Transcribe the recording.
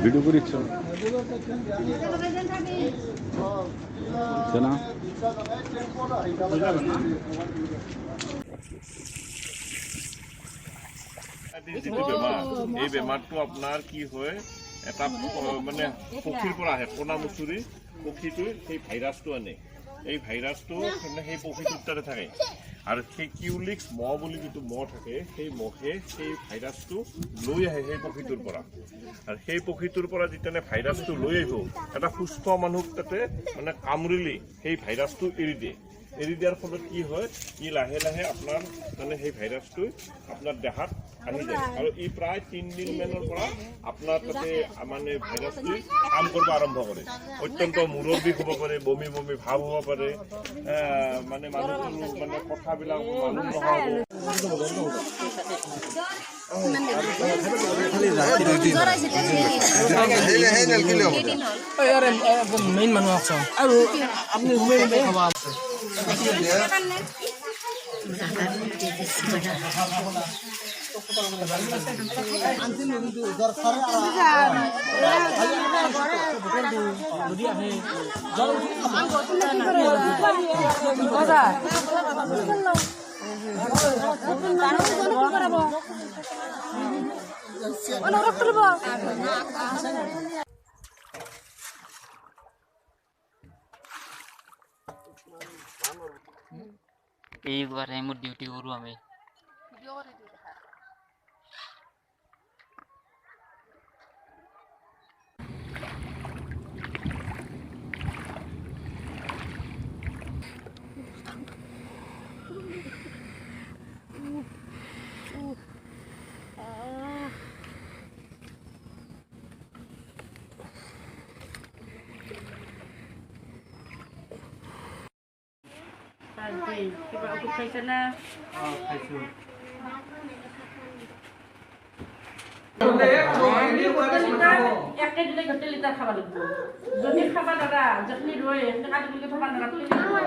video কৰিচ্ছ না এই বেমাৰটো আপোনাৰ কি হয় এটা মানে পক্ষীৰ পৰা আহে কণা মুচুৰি পক্ষীটোৱে সেই ভাইৰাছটো আনে এই ভাইৰাছটো সেই পক্ষীটোৰ তাতে থাকে আৰু সেই কিউলিক্স মহ বুলি যিটো মহ থাকে সেই মহে সেই ভাইৰাছটো লৈ আহে সেই পক্ষীটোৰ পৰা আৰু সেই পক্ষীটোৰ পৰা যেতিয়া ভাইৰাছটো লৈ আহিব এটা সুস্থ মানুহ তাতে মানে কামুৰিলি সেই ভাইৰাছটো এৰি দিয়ে এৰি দিয়াৰ ফলত কি হয় ই লাহে লাহে আপোনাৰ মানে সেই ভাইৰাছটো আপোনাৰ দেহাত আহি যায় আৰু ই প্ৰায় 3 দিনমানৰ পৰা আপোনাৰ তাতে মানে ভাইৰাছটো কাম কৰিব আৰম্ভ কৰে অত্যন্ত মূৰৰ বিষ হ'ব পাৰে বমি বমি ভাৱ হ'ব পাৰে মানে মানুহৰ মানে কথাবিলাক মানুহ নহয় মেইন মানুহ আছে আৰু আপুনি এইবাৰ টাইমত ডিউটি কৰোঁ আমি কিবা ঔষধ খাইছে না খাইছোঁ একটা দিলে ঘটে লিটার খাবার লাগবে যদি খাবার দাদা যখনই রয়ে কাজ দিলে খাবার দাদা দিলে খাবার